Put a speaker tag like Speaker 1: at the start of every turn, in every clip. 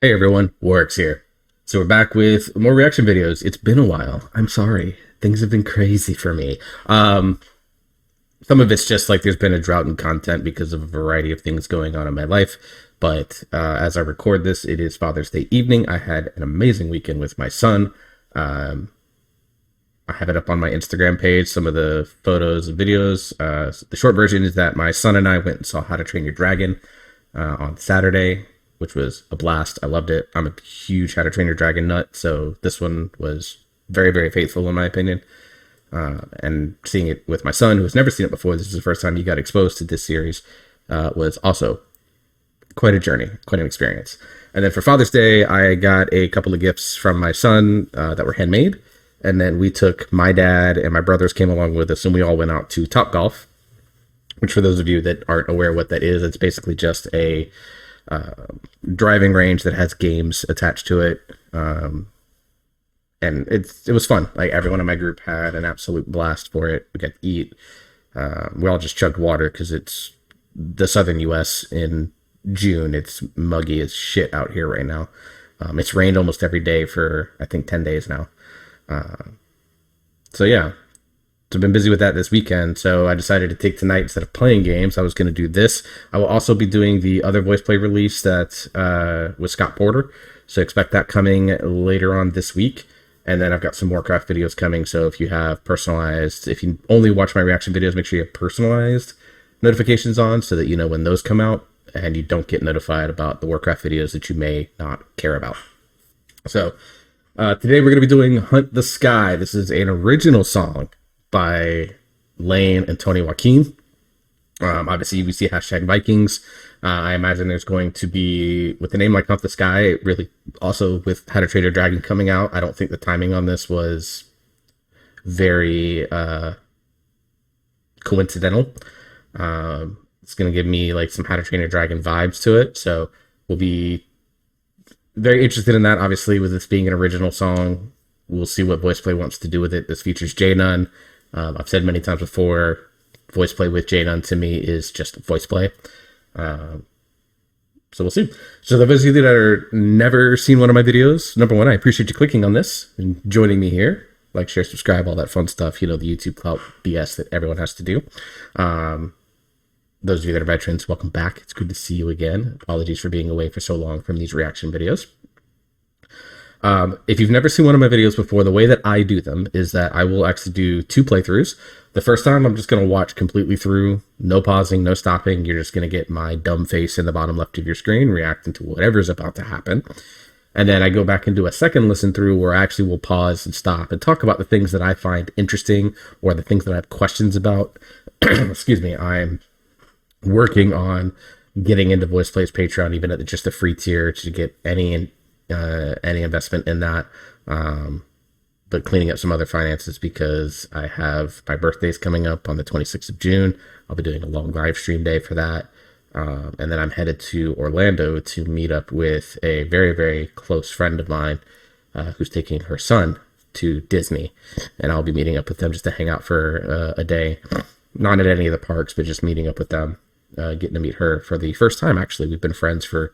Speaker 1: Hey everyone, Warwick's here. So we're back with more reaction videos. It's been a while. I'm sorry. Things have been crazy for me. Some of it's just like there's been a drought in content because of a variety of things going on in my life. But as I record this, it is Father's Day evening. I had an amazing weekend with my son. Um, I have it up on my Instagram page, some of the photos and videos. The short version is that my son and I went and saw How to Train Your Dragon on Saturday, which was a blast. I loved it. I'm a huge How to Train Your Dragon nut, so this one was very, very faithful in my opinion. And seeing it with my son, who has never seen it before, this is the first time he got exposed to this series, was also quite a journey, quite an experience. And then for Father's Day, I got a couple of gifts from my son that were handmade. And then we took my dad and my brothers came along with us, and we all went out to Top Golf, which for those of you that aren't aware what that is, it's basically just a driving range that has games attached to it. And it was fun. Like everyone in my group had an absolute blast for it. We got to eat. We all just chugged water because it's the southern U.S. in June. It's muggy as shit out here right now. It's rained almost every day for I think 10 days now. So yeah, so I've been busy with that this weekend. So I decided to take tonight instead of playing games. I was going to do this. I will also be doing the other VoicePlay release that with Scott Porter. So expect that coming later on this week. And then I've got some Warcraft videos coming. So if you have personalized, if you only watch my reaction videos, make sure you have personalized notifications on so that you know when those come out and you don't get notified about the Warcraft videos that you may not care about. So today we're going to be doing Hunt the Sky. This is an original song by Lane and Tony Joaquin. Obviously, we see hashtag Vikings. I imagine there's going to be, with a name like Hunt the Sky, really also with How to Train Your Dragon coming out, I don't think the timing on this was very coincidental. It's going to give me like some How to Train Your Dragon vibes to it. So we'll be very interested in that. Obviously, with this being an original song, we'll see what VoicePlay wants to do with it. This features J Nunn. I've said many times before, VoicePlay with J Nunn to me is just VoicePlay. So we'll see. So those of you that are never seen one of my videos, number one, I appreciate you clicking on this and joining me here. Like, share, subscribe, all that fun stuff. You know, the YouTube clout BS that everyone has to do. Those of you that are veterans, welcome back. It's good to see you again. Apologies for being away for so long from these reaction videos. If you've never seen one of my videos before, the way that I do them is that I will actually do 2 playthroughs. The first time I'm just going to watch completely through, no pausing, no stopping. You're just going to get my dumb face in the bottom left of your screen reacting to whatever's about to happen. And then I go back and do a second listen through where I actually will pause and stop and talk about the things that I find interesting or the things that I have questions about. Excuse me, I'm working on getting into VoicePlay's Patreon, even at just the free tier, to get any investment in that. But cleaning up some other finances because I have my birthday's coming up on the 26th of June. I'll be doing a long live stream day for that. And then I'm headed to Orlando to meet up with a very, very close friend of mine who's taking her son to Disney. And I'll be meeting up with them just to hang out for a day. Not at any of the parks, but just meeting up with them, getting to meet her for the first time, actually. We've been friends for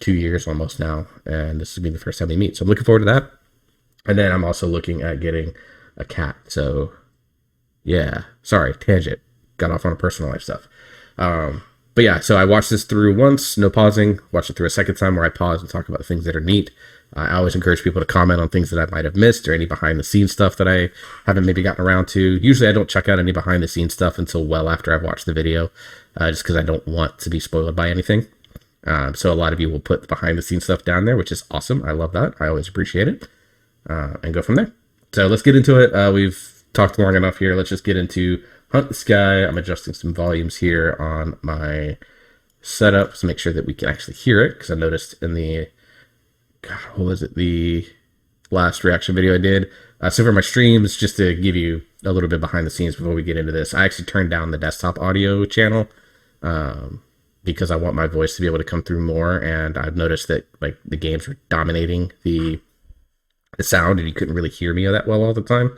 Speaker 1: 2 years almost now, and this will be the first time we meet. So I'm looking forward to that. And then I'm also looking at getting a cat. So yeah, sorry, tangent. Got off on a personal life stuff. But yeah, so I watched this through once, no pausing. Watched it through a second time where I pause and talk about the things that are neat. I always encourage people to comment on things that I might have missed or any behind the scenes stuff that I haven't maybe gotten around to. Usually I don't check out any behind the scenes stuff until well after I've watched the video, just because I don't want to be spoiled by anything. So a lot of you will put the behind the scenes stuff down there, which is awesome. I love that. I always appreciate it. And go from there. So let's get into it. We've talked long enough here. Let's just get into Hunt the Sky. I'm adjusting some volumes here on my setup to make sure that we can actually hear it, because I noticed in the, God, what was it? The last reaction video I did. So for my streams, just to give you a little bit behind the scenes before we get into this, I actually turned down the desktop audio channel because I want my voice to be able to come through more. And I've noticed that like the games were dominating the sound and you couldn't really hear me that well all the time.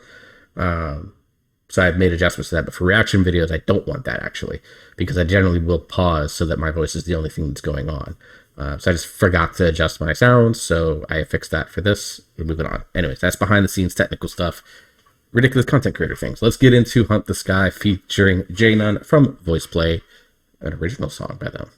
Speaker 1: So I've made adjustments to that. But for reaction videos, I don't want that actually, because I generally will pause so that my voice is the only thing that's going on. So I just forgot to adjust my sound, so I fixed that for this. We're moving on. Anyways, that's behind the scenes technical stuff. Ridiculous content creator things. Let's get into Hunt the Sky featuring J Nunn from VoicePlay, an original song by them.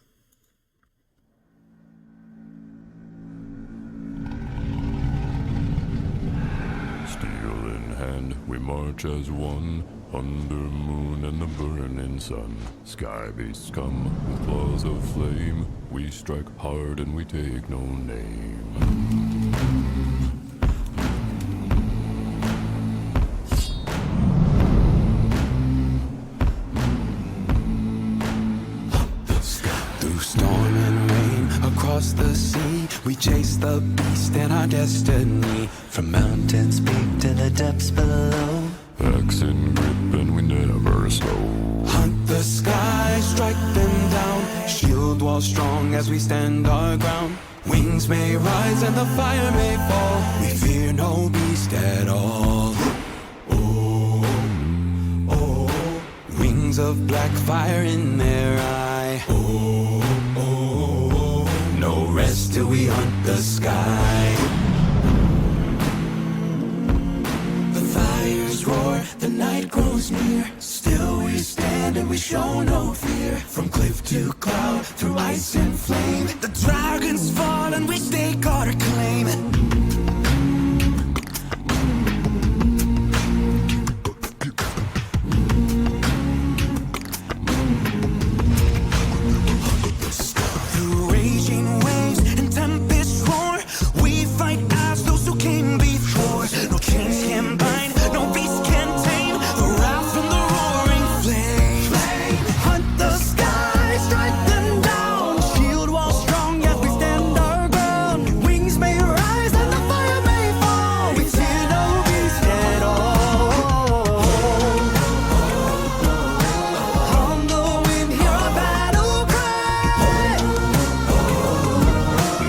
Speaker 2: Steel in hand, we march as one, under moon and the burning sun. Sky beasts come with claws of flame, we strike hard and we take no name.
Speaker 3: Through storm and rain, across the sea, we chase the beast and our destiny. From mountains peak to the depths below,
Speaker 2: Axe in grip and we never slow.
Speaker 3: hunt the sky, strike them down, shield wall strong as we stand our ground. Wings may rise and the fire may fall, we fear no beast at all. Oh, oh, wings of black fire in their eye. Oh, oh, oh, no rest till we hunt the sky. The fires roar, the night grows near, still we stand and we show no fear. From cliff to cloud, through ice and flame, the dragons fall and we stake our claim. Through raging waves and tempests roar, we fight as those who came before. No chains can bind, no beast can tame the wrath from the roaring flame. Hunt the sky, strike them down, shield wall strong as we stand our ground. Wings may rise and the fire may fall, we fear no beast at all. On the wind, hear our battle cry.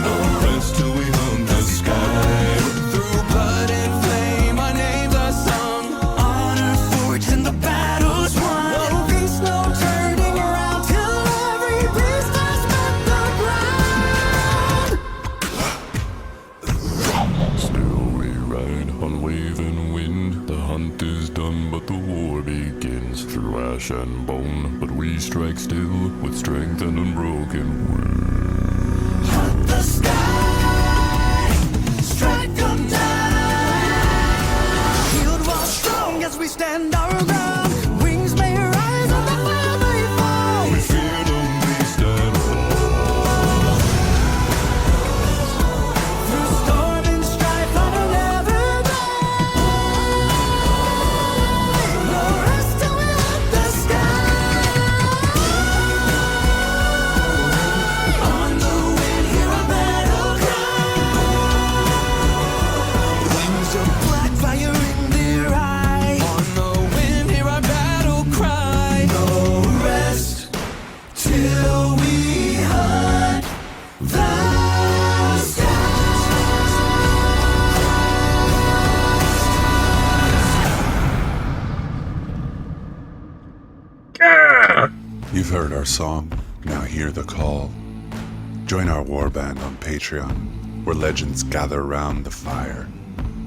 Speaker 2: No rest till we hunt the sky.
Speaker 3: Through blood and flame, our names are sung. Honor forged and the battle's won. No peace, no turning around till every beast has met the ground.
Speaker 2: Still we ride on wave and wind. The hunt is done, but the war begins. Through ash and bone, but we strike still with strength and unbroken will.
Speaker 3: Hunt the sky, strike them down. Shield wall strong as we stand our ground. Wings may rise and the fire may fall.
Speaker 2: We fear no beast at all.
Speaker 3: Through storm and strife, honor never die. No rest till we hunt the sky. On the wind, hear a battle cry. Wings of black fire in their eye. On the wind, hear our battle cry. No rest till we hunt the sky.
Speaker 4: You've heard our song, now hear the call. Join our warband on Patreon, where legends gather round the fire.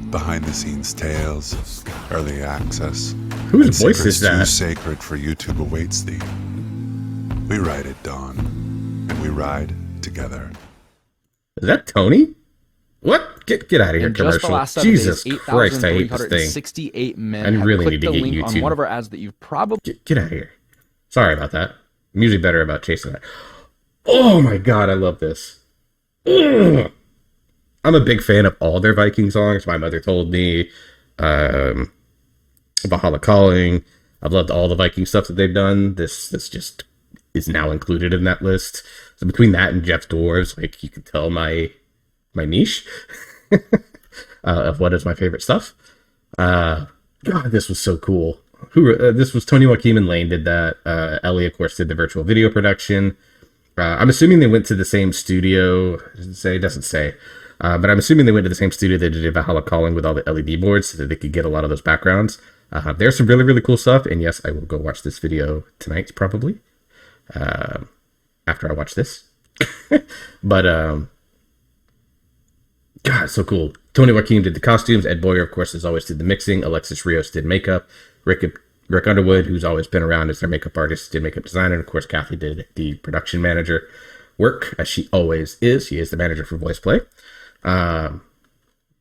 Speaker 4: Behind the scenes tales, early access,
Speaker 1: Whose
Speaker 4: and
Speaker 1: voice
Speaker 4: secrets
Speaker 1: is that?
Speaker 4: too sacred for YouTube awaits thee. We ride at dawn, and we ride together.
Speaker 1: Is that Tony? What? Get out of here,
Speaker 5: In just the
Speaker 1: commercial.
Speaker 5: last 7
Speaker 1: Jesus
Speaker 5: days,
Speaker 1: Christ, I hate this thing.
Speaker 5: 8,368 men
Speaker 1: I
Speaker 5: have
Speaker 1: really
Speaker 5: clicked
Speaker 1: need to
Speaker 5: the
Speaker 1: get
Speaker 5: link on
Speaker 1: YouTube.
Speaker 5: one of our ads that you've probably
Speaker 1: Get out of here. Sorry about that. I'm usually better about chasing that. Oh my god, I love this. Ugh. I'm a big fan of all their Viking songs. My mother told me. Valhalla Calling. I've loved all the Viking stuff that they've done. This just is now included in that list. So between that and Jeff's Dwarves, like, you can tell my niche of what is my favorite stuff. God, this was so cool. This was Tony Joaquim and Lane did that. Ellie, of course, did the virtual video production. I'm assuming they went to the same studio. It doesn't say. But I'm assuming they went to the same studio they did Valhalla Calling with all the LED boards so that they could get a lot of those backgrounds. There's some really, really cool stuff. And yes, I will go watch this video tonight, probably. After I watch this. But God, so cool. Tony Joaquin did the costumes. Ed Boyer, of course, as always, did the mixing. Alexis Rios did makeup. Rick Underwood, who's always been around as their makeup artist, did makeup designer. And of course, Kathy did the production manager work, as she always is. She is the manager for VoicePlay.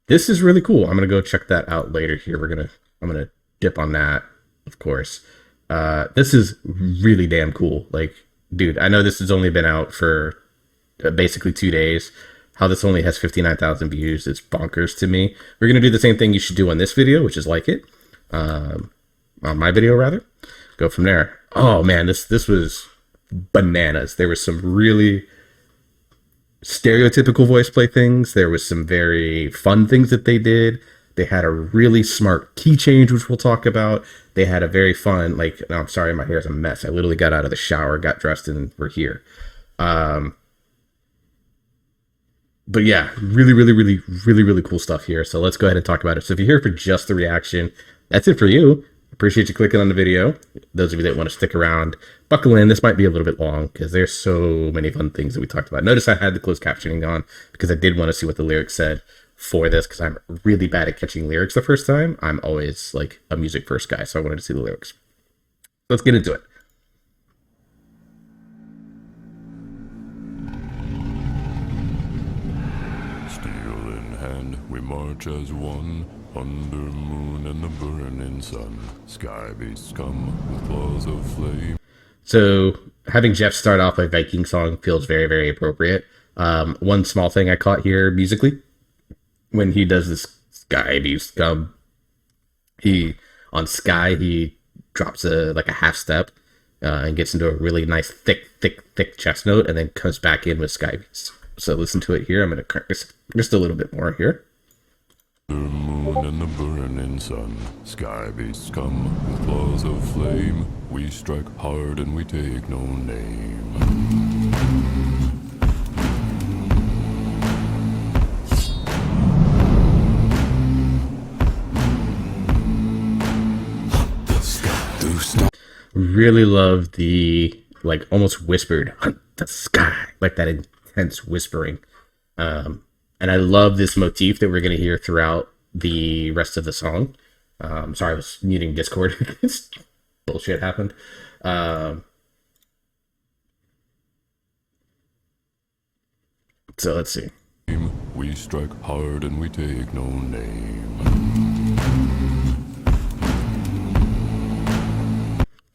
Speaker 1: This is really cool. I'm gonna go check that out later. Here, I'm gonna dip on that, of course. This is really damn cool. Like, dude, I know this has only been out for basically 2 days. How this only has 59,000 views is bonkers to me. We're gonna do the same thing you should do on this video, which is like it. On my video, rather. Go from there. Oh man, this was bananas. There was some really stereotypical VoicePlay things. There was some very fun things that they did. They had a really smart key change, which we'll talk about. They had a very fun, like, no, I'm sorry, my hair's a mess. I literally got out of the shower, got dressed, and we're here. But yeah, really cool stuff here. So let's go ahead and talk about it. So if you're here for just the reaction, that's it for you. Appreciate you clicking on the video. Those of you that want to stick around, buckle in. This might be a little bit long because there's so many fun things that we talked about. Notice I had the closed captioning on because I did want to see what the lyrics said for this, because I'm really bad at catching lyrics the first time. I'm always like a music first guy, so I wanted to see the lyrics. Let's get into it.
Speaker 2: Steel in hand, we march as one. Under moon and the burning sun, sky beasts come with claws of flame.
Speaker 1: So having Jeff start off a Viking song feels very appropriate. One small thing I caught here musically, when he does this sky beasts come, he drops a half step and gets into a really nice thick chest note, and then comes back in with sky beasts. So listen to it here. I'm gonna crank this just a little bit more here.
Speaker 2: The moon and the burning sun, sky beasts come with claws of flame. We strike hard and we take no name.
Speaker 1: Really love the like almost whispered hunt the sky, like that intense whispering. And I love this motif that we're going to hear throughout the rest of the song. Sorry, I was muting Discord. Bullshit happened. So let's see.
Speaker 2: We strike hard and we take no name.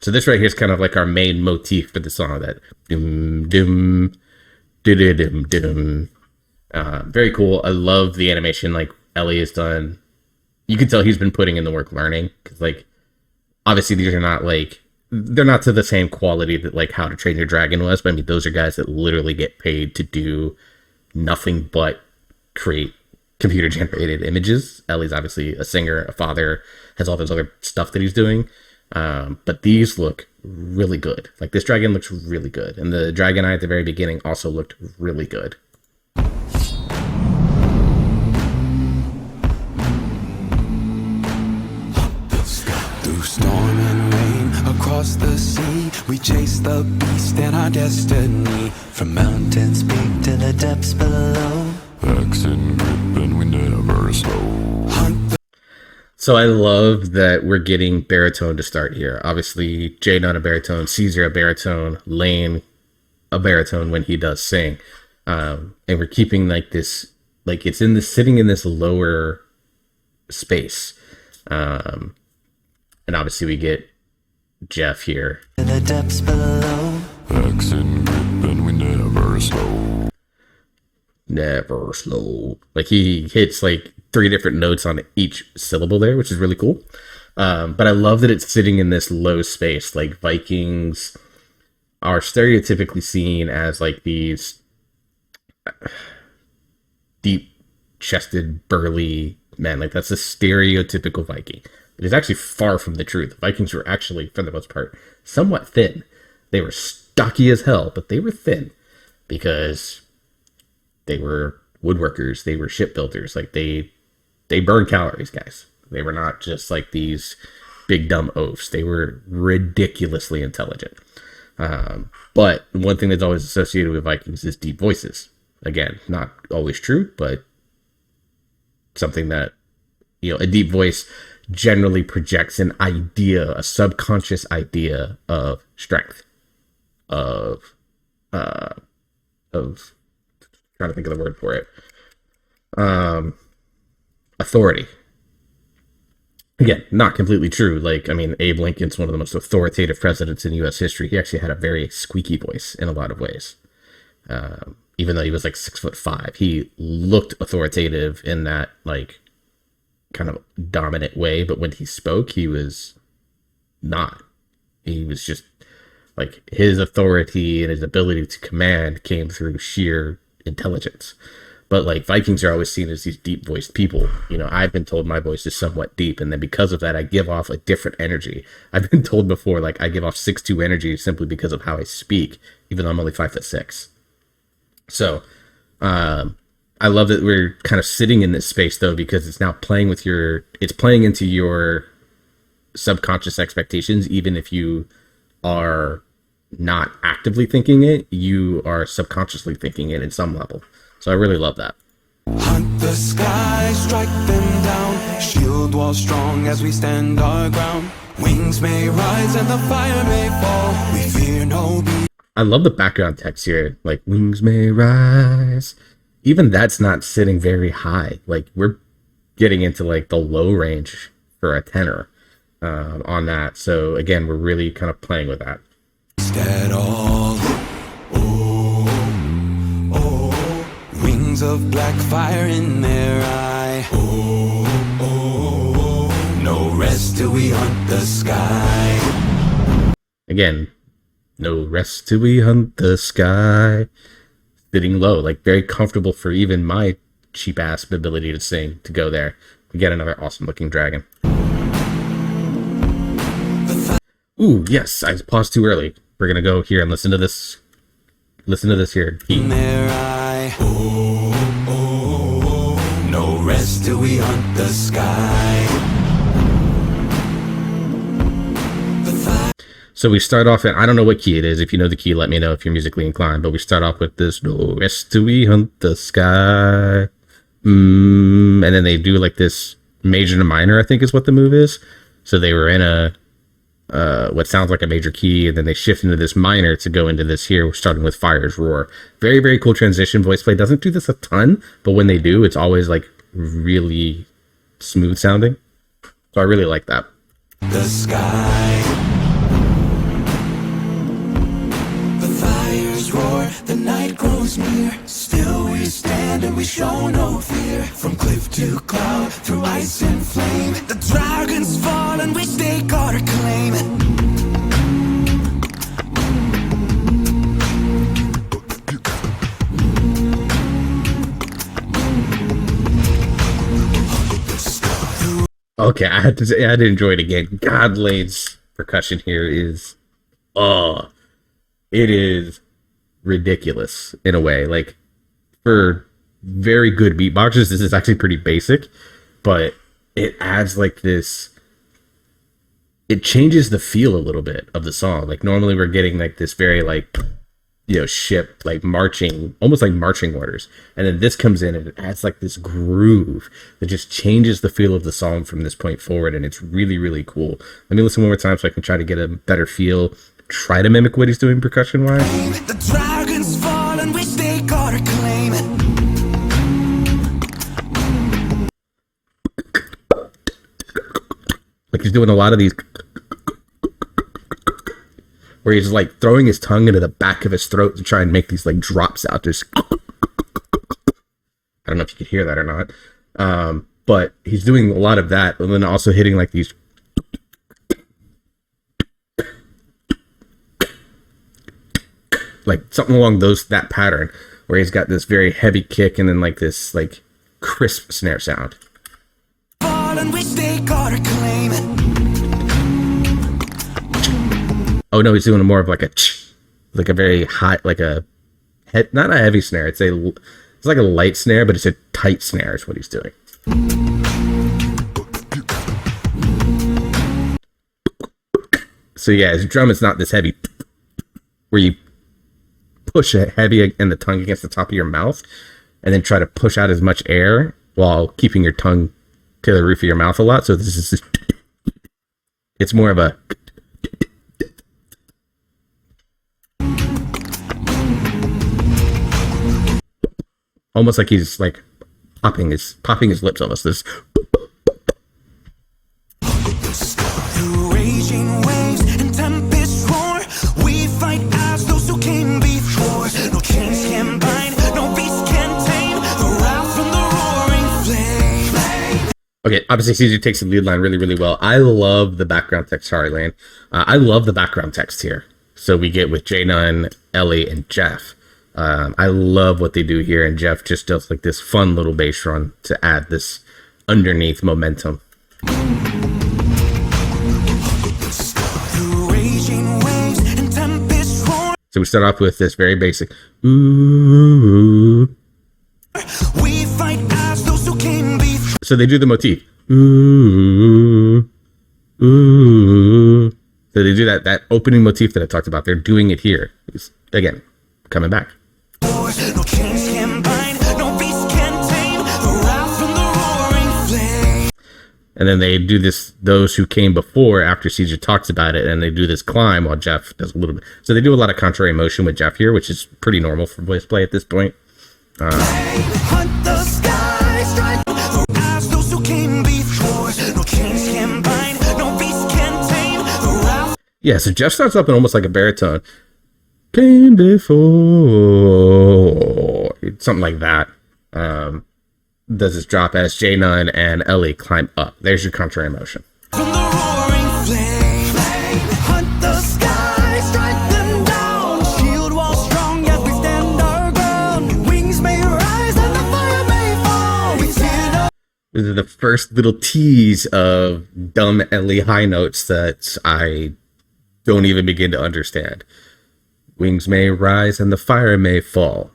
Speaker 1: So this right here is kind of like our main motif for the song. That dum dum dum dum dum. Very cool. I love the animation like Ellie has done. You can tell he's been putting in the work learning, because like obviously these are not like, they're not to the same quality that like How to Train Your Dragon was, but I mean those are guys that literally get paid to do nothing but create computer generated images. Ellie's obviously a singer, a father, has all this other stuff that he's doing, but these look really good. Like this dragon looks really good, and the dragon eye at the very beginning also looked really good.
Speaker 3: Storm and rain across the sea, we chase the beast and our destiny. From mountains peak to the depths below,
Speaker 2: Axe in grip and we never slow.
Speaker 1: So I love that we're getting baritone to start here. Obviously, Jaden on a baritone, Caesar a baritone, Lane a baritone when he does sing. And we're keeping like this, like it's in this, sitting in this lower space. And obviously we get Jeff here.
Speaker 3: to the depths below.
Speaker 2: Axe in grip and we never slow.
Speaker 1: Never slow. Like he hits like 3 different notes on each syllable there, which is really cool. But I love that it's sitting in this low space. Like Vikings are stereotypically seen as like these deep chested, burly men. Like that's a stereotypical Viking. It is actually far from the truth. Vikings were actually, for the most part, somewhat thin. They were stocky as hell, but they were thin because they were woodworkers. They were shipbuilders. Like they burned calories, guys. They were not just like these big dumb oafs. They were ridiculously intelligent. But one thing that's always associated with Vikings is deep voices. Again, not always true, but something that, a deep voice generally projects an idea, a subconscious idea of strength, of trying to think of the word for it, authority. Again, not completely true. Abe Lincoln's one of the most authoritative presidents in U.S. history. He actually had a very squeaky voice in a lot of ways. Even though he was 6'5", he looked authoritative in that kind of dominant way. But when he spoke, he was not. He was just his authority and his ability to command came through sheer intelligence. But Vikings are always seen as these deep voiced people. I've been told my voice is somewhat deep, and then because of that, I give off a different energy. I've been told before, I give off 6'2" energy simply because of how I speak, even though I'm only 5'6". So, I love that we're kind of sitting in this space though, because it's now playing into your subconscious expectations. Even if you are not actively thinking it, you are subconsciously thinking it in some level. So I really love that.
Speaker 3: Hunt the sky, strike them down. Shield wall strong as we stand our ground. Wings may rise and the fire may fall. We fear no beast.
Speaker 1: I love the background text here. Wings may rise. Even that's not sitting very high. We're getting into the low range for a tenor on that. So again, we're really kind of playing with that.
Speaker 3: At all. Wings of black fire in their eye. No rest till we hunt the sky.
Speaker 1: Again, no rest till we hunt the sky. Sitting low, very comfortable for even my cheap ass ability to sing to go there. We get another awesome looking dragon. Ooh, yes, I paused too early. We're gonna go here and listen to this. Listen to this here.
Speaker 3: In their eye. No rest till we hunt the sky.
Speaker 1: So we start off, and I don't know what key it is. If you know the key, let me know if you're musically inclined. But we start off with this, no rest till we hunt the sky. And then they do this major to minor, I think is what the move is. So they were in a, what sounds like a major key, and then they shift into this minor to go into this here, starting with Fire's Roar. Very, very cool transition. VoicePlay doesn't do this a ton, but when they do, it's always really smooth sounding. So I really like that.
Speaker 3: The sky. Roar, the night grows near. Still we stand and we show no fear. From cliff to cloud, through ice and flame, the dragons fall and we stake our claim.
Speaker 1: Okay, I had to say, I had to enjoy it again. God, Lane's percussion here is, it is ridiculous in a way. For very good beatboxers, this is actually pretty basic, but it adds this, it changes the feel a little bit of the song. Normally we're getting this very ship marching, almost like marching orders, and then this comes in and it adds this groove that just changes the feel of the song from this point forward, and it's really, really cool. Let me listen one more time so I can try to get a better feel. Try to mimic what he's doing percussion wise.
Speaker 3: The dragons fall and we stake our claim.
Speaker 1: He's doing a lot of these where he's throwing his tongue into the back of his throat to try and make these drops out. Just I don't know if you could hear that or not. But he's doing a lot of that, and then also hitting these something along that pattern, where he's got this very heavy kick and then this crisp snare sound. Oh no, he's doing more of a very high, not a heavy snare. It's like a light snare, but it's a tight snare is what he's doing. So yeah, his drum is not this heavy. where you push it heavy and the tongue against the top of your mouth, and then try to push out as much air while keeping your tongue to the roof of your mouth a lot. So this is it's more of a almost like he's like popping his lips almost. This
Speaker 3: Through raging waves and tempests roar, we fight as those who came before. No chains can bind, no beast can tame the wrath from the roaring flame.
Speaker 1: okay, obviously CJ takes the lead line really, really well. I love the background text. Sorry, Lane. I love the background text here. So we get with J Nunn, Ellie, and Jeff. I love what they do here, and Jeff just does like this fun little bass run to add this underneath momentum.
Speaker 3: Through raging waves and tempests roar,
Speaker 1: So we start off with this very basic ooh.
Speaker 3: we fight as those who came before.
Speaker 1: So they do the motif. Ooh, ooh. So they do that opening motif that I talked about. They're doing it here. It's, again, coming back.
Speaker 3: No chains can bind, no beast can tame the wrath from the roaring flame.
Speaker 1: And then they do this, those who came before, after CJ talks about it, and they do this climb while Jeff does a little bit. So they do a lot of contrary motion with Jeff here, which is pretty normal for voice play at this point.
Speaker 3: Hunt the sky, strike as those who came before. No chains can bind, no beast can tame the wrath.
Speaker 1: Yeah, so Jeff starts up in almost like a baritone. Came before, something like that. Does this drop as J Nunn and Ellie climb up. There's your contrary motion.
Speaker 3: From the roaring flame, hunt the sky, strike them down. Shield wall strong, yet we stand our ground. Wings may rise and the fire may fall. We fear no.
Speaker 1: This is the first little tease of dumb Ellie high notes that I don't even begin to understand. Wings may rise and the fire may fall.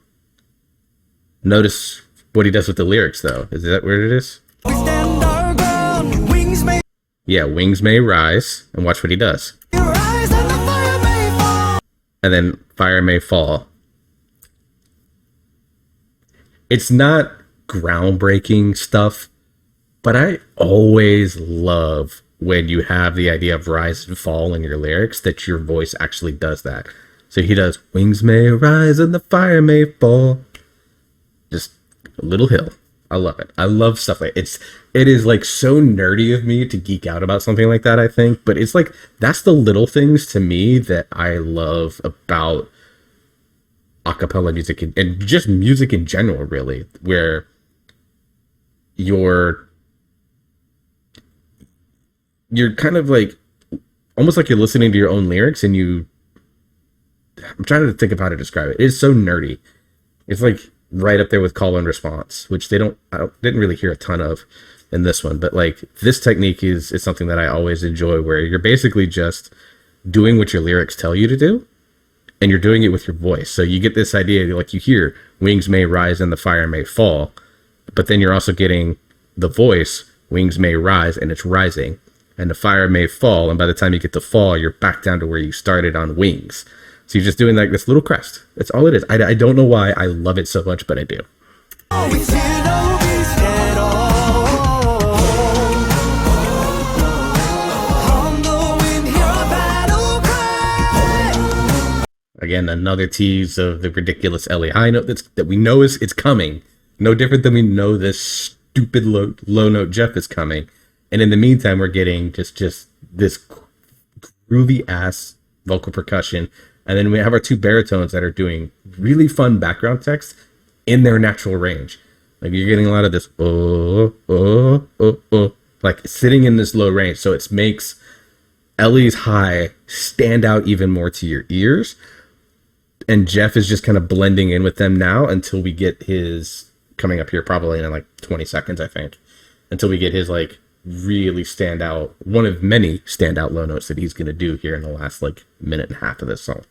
Speaker 1: Notice what he does with the lyrics, though. Is that where it is?
Speaker 3: We stand our ground. Wings may
Speaker 1: Yeah, wings may rise, and watch what he does.
Speaker 3: rise and the fire may fall.
Speaker 1: And then fire may fall. It's not groundbreaking stuff, but I always love when you have the idea of rise and fall in your lyrics, that your voice actually does that. So he does, wings may rise and the fire may fall. Just a little hill. I love it. I love stuff like it is like so nerdy of me to geek out about something like that, I think. But it's like, that's the little things to me that I love about a cappella music and just music in general, really, where you're kind of like, almost like you're listening to your own lyrics, and I'm trying to think of how to describe it. It's so nerdy. It's like right up there with call and response, which didn't really hear a ton of in this one. But like, this technique is something that I always enjoy, where you're basically just doing what your lyrics tell you to do, and you're doing it with your voice. So you get this idea, like you hear wings may rise and the fire may fall, but then you're also getting the voice, wings may rise, and it's rising, and the fire may fall. And by the time you get to fall, you're back down to where you started on wings. So you're just doing like this little crest. That's all it is. I don't know why I love it so much, but I do.
Speaker 3: We fear no beast at all. On the wind, hear a battle cry.
Speaker 1: Again, another tease of the ridiculous Ellie high note that we know it's coming. No different than we know this stupid low note Jeff is coming. And in the meantime, we're getting just this groovy ass vocal percussion. And then we have our two baritones that are doing really fun background text in their natural range. Like, you're getting a lot of this, like sitting in this low range. So it makes Ellie's high stand out even more to your ears. And Jeff is just kind of blending in with them now until we get his coming up here, probably in like 20 seconds, I think, until we get his like really stand out, one of many standout low notes that he's going to do here in the last like minute and a half of this song.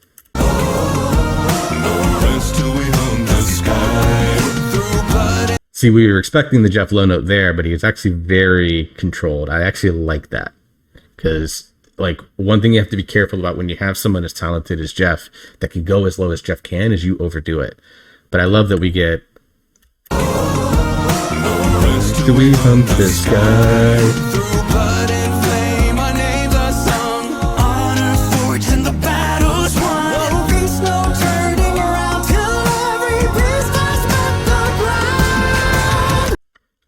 Speaker 1: See, we were expecting the Jeff low note there, but he was actually very controlled. I actually like that, because like one thing you have to be careful about when you have someone as talented as Jeff that can go as low as Jeff can is you overdo it. But I love that we get do we hunt the sky?
Speaker 3: Through blood and flame, our names are sung. Honor forged and the battle's won. There's no turning around till every piece has met the ground.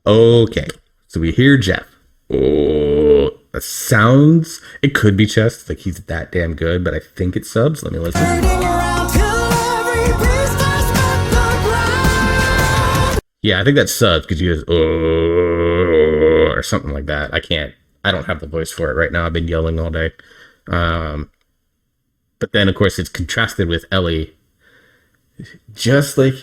Speaker 1: Okay, so we hear Jeff. Oh, that sounds. It could be chest, like he's that damn good, but I think it's subs. Let me listen.
Speaker 3: Turning around till every piece has met the ground.
Speaker 1: Yeah, I think that's subs because you just or something like that. I don't have the voice for it right now. I've been yelling all day. But then of course it's contrasted with Ellie. Just like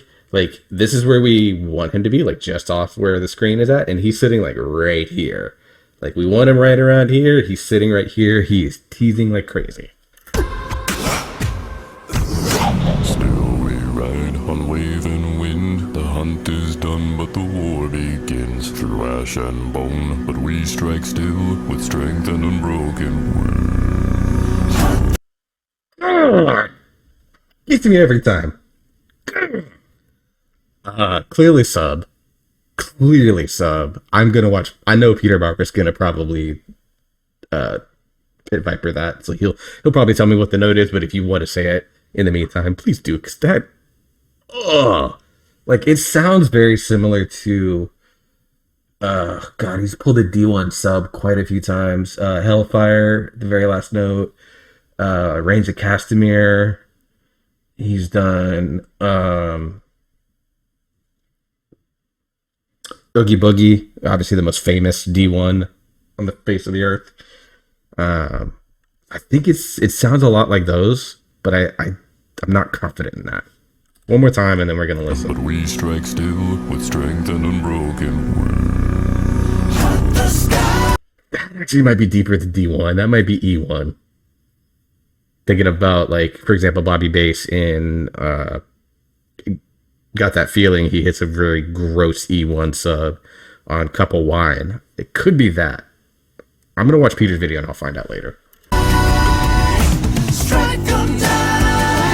Speaker 1: this is where we want him to be, like just off where the screen is at, and he's sitting like right here. Like we want him right around here. He's sitting right here. He is teasing like crazy.
Speaker 2: Still we ride on waving wind. The hunt is done, but the war begins. Through ash and bone, but we strike still with strength and unbroken will.
Speaker 1: Gets me every time. Clearly sub. Clearly sub. I'm gonna watch. I know Peter Barber's gonna probably Pit Viper that, so he'll probably tell me what the note is. But if you want to say it in the meantime, please do, because that, like it sounds very similar to. God, he's pulled a D1 sub quite a few times. Hellfire, the very last note. Reigns of Castamere. He's done Oogie Boogie, obviously the most famous D1 on the face of the earth. I think it sounds a lot like those, but I'm not confident in that. One more time, and then we're gonna listen.
Speaker 2: But we strike still with strength and unbroken will.
Speaker 1: That actually might be deeper than D1. That might be E1. Thinking about, like, for example, Bobby Bass in Got That Feeling. He hits a very gross E1 sub on Cup of Wine. It could be that. I'm going to watch Peter's video and I'll find out later.
Speaker 3: Strike 'em down.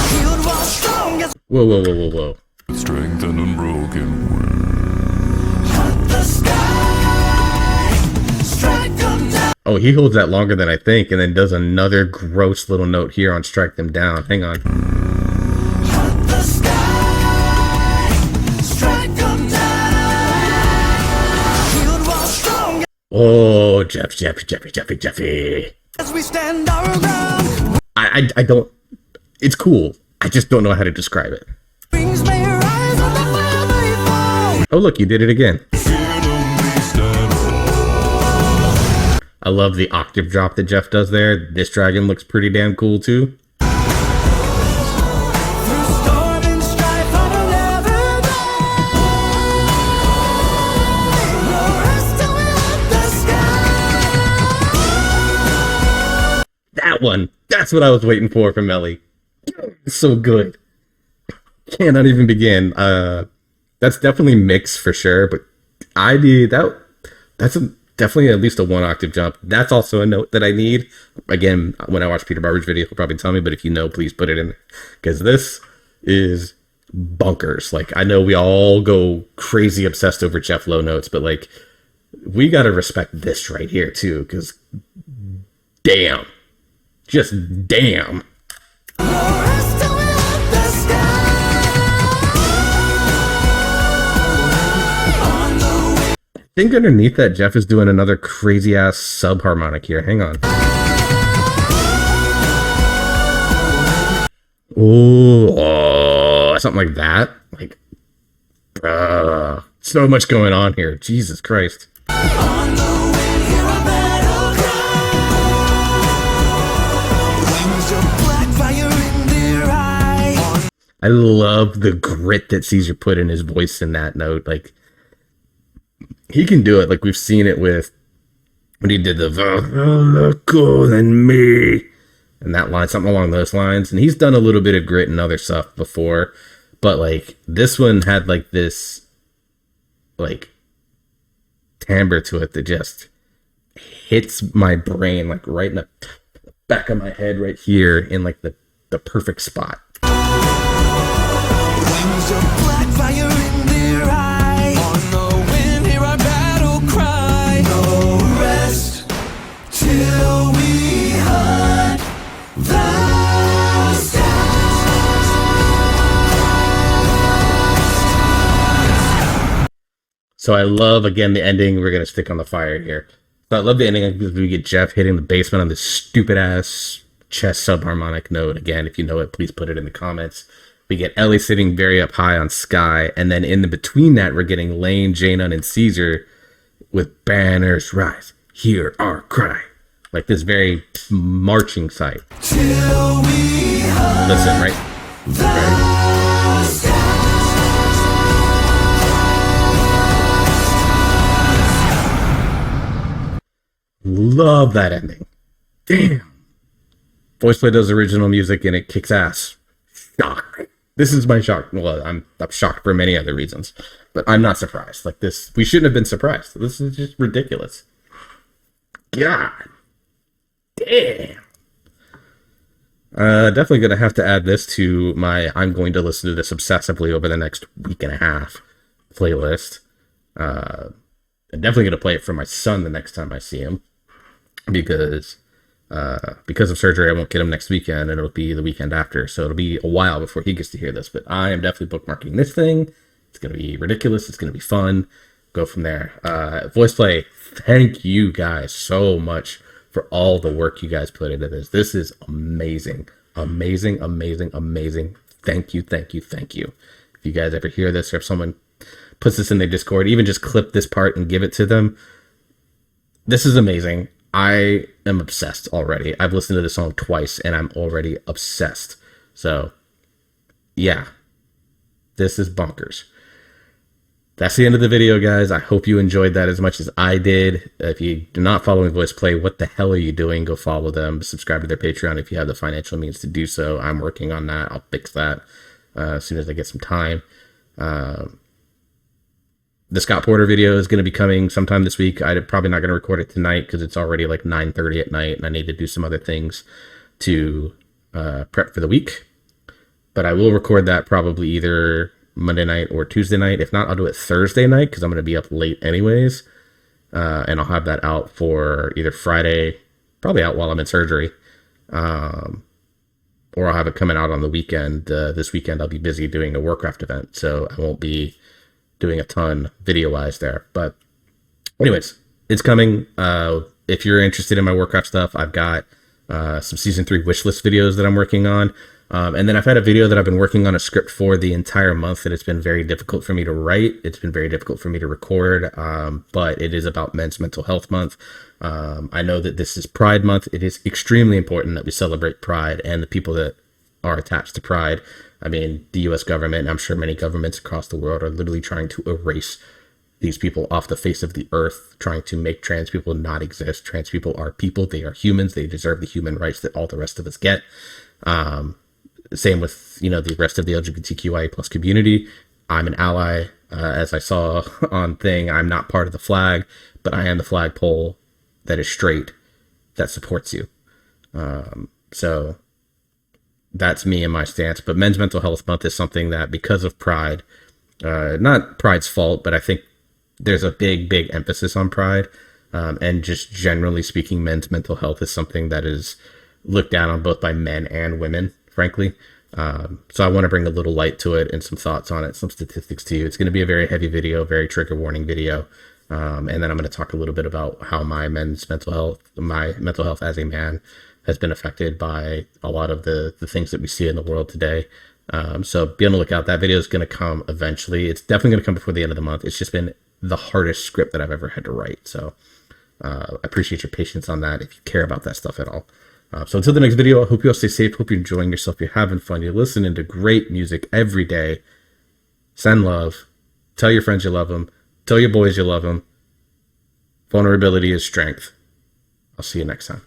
Speaker 3: Shield wall strong as
Speaker 1: Whoa.
Speaker 2: With strength and unbroken will.
Speaker 3: the sky. Strike 'em down.
Speaker 1: Oh, he holds that longer than I think and then does another gross little note here on Strike Them Down. Hang on.
Speaker 3: The sky. Strike 'em down. Shield wall strong
Speaker 1: Oh, Jeffy.
Speaker 3: as we stand our ground.
Speaker 1: I don't... It's cool. I just don't know how to describe it.
Speaker 3: Wings may rise on the fire may fall.
Speaker 1: Oh, look, you did it again. I love the octave drop that Jeff does there. This dragon looks pretty damn cool, too.
Speaker 3: Through storm and strife, I will never die. No rest till we hit the sky.
Speaker 1: That one. That's what I was waiting for from Ellie. So good. Cannot even begin. That's definitely mixed for sure, but that's definitely at least a one octave jump. That's also a note that I need. Again, when I watch Peter Barber's video, he'll probably tell me, but if you know, please put it in there. Because this is bonkers. Like, I know we all go crazy obsessed over Jeff Low notes, but like, we gotta respect this right here too, because damn. Just damn.
Speaker 3: No rest till we hit the sky. On the way.
Speaker 1: I think underneath that, Jeff is doing another crazy ass subharmonic here. Hang on. Oh, something like that. Like, so much going on here. Jesus Christ.
Speaker 3: On the wind, hear a battle cry. Wings of black fire in their eye.
Speaker 1: I love the grit that Caesar put in his voice in that note. Like, he can do it. Like, we've seen it with when he did the cool than me and that line, something along those lines. And he's done a little bit of grit and other stuff before, but like this one had like this like timbre to it that just hits my brain like right in the back of my head right here in like the perfect spot.
Speaker 3: Wings of black fire in their eyes. On the wind, hear our battle cry. No rest till we hunt the sky.
Speaker 1: So I love, again, the ending. We're going to stick on the fire here. So I love the ending because we get Jeff hitting the basement on this stupid ass chest subharmonic note. Again, if you know it, please put it in the comments. We get Ellie sitting very up high on Sky, and then in the between that, we're getting Lane, Janon, and Caesar with banners rise, hear our cry. Like this very marching sight.
Speaker 3: Till we hunt
Speaker 1: Listen, right?
Speaker 3: the sky.
Speaker 1: Love that ending. Damn. VoicePlay does original music and it kicks ass. Shock. This is my shock. Well, I'm shocked for many other reasons, but I'm not surprised. Like this, we shouldn't have been surprised. This is just ridiculous. God damn. Definitely gonna have to add this to my I'm going to listen to this obsessively over the next week and a half playlist. I'm definitely gonna play it for my son the next time I see him because of surgery, I won't get him next weekend, and it'll be the weekend after. So it'll be a while before he gets to hear this. But I am definitely bookmarking this thing. It's going to be ridiculous. It's going to be fun. Go from there. VoicePlay, thank you guys so much for all the work you guys put into this. This is amazing. Amazing, amazing, amazing. Thank you, thank you, thank you. If you guys ever hear this, or if someone puts this in their Discord, even just clip this part and give it to them. This is amazing. I am obsessed already. I've listened to the song twice and I'm already obsessed. So, yeah, this is bonkers. That's the end of the video, guys. I hope you enjoyed that as much as I did. If you do not follow VoicePlay, what the hell are you doing? Go follow them. Subscribe to their Patreon if you have the financial means to do so. I'm working on that. I'll fix that as soon as I get some time. The Scott Porter video is going to be coming sometime this week. I'm probably not going to record it tonight because it's already like 9:30 at night and I need to do some other things to prep for the week. But I will record that probably either Monday night or Tuesday night. If not, I'll do it Thursday night because I'm going to be up late anyways. And I'll have that out for either Friday, probably out while I'm in surgery. Or I'll have it coming out on the weekend. This weekend I'll be busy doing a Warcraft event, so I won't be doing a ton video-wise there. But anyways, it's coming. If you're interested in my Warcraft stuff, I've got some Season 3 wishlist videos that I'm working on. And then I've had a video that I've been working on a script for the entire month that it's been very difficult for me to write. It's been very difficult for me to record, but it is about Men's Mental Health Month. I know that this is Pride Month. It is extremely important that we celebrate Pride and the people that are attached to Pride. I mean, the U.S. government, and I'm sure many governments across the world are literally trying to erase these people off the face of the earth, trying to make trans people not exist. Trans people are people. They are humans. They deserve the human rights that all the rest of us get. Same with, the rest of the LGBTQIA plus community. I'm an ally. As I saw on thing, I'm not part of the flag, but I am the flagpole that is straight that supports you. So that's me and my stance. But Men's Mental Health Month is something that, because of Pride, not Pride's fault, but I think there's a big emphasis on Pride. And just generally speaking, men's mental health is something that is looked down on both by men and women, frankly. So I want to bring a little light to it and some thoughts on it, some statistics to you. It's going to be a very heavy video, very trigger warning video. And then I'm going to talk a little bit about how my mental health as a man has been affected by a lot of the things that we see in the world today. So be on the lookout. That video is going to come eventually. It's definitely going to come before the end of the month. It's just been the hardest script that I've ever had to write. So I appreciate your patience on that if you care about that stuff at all. So until the next video, I hope you all stay safe. Hope you're enjoying yourself. You're having fun. You're listening to great music every day. Send love. Tell your friends you love them. Tell your boys you love them. Vulnerability is strength. I'll see you next time.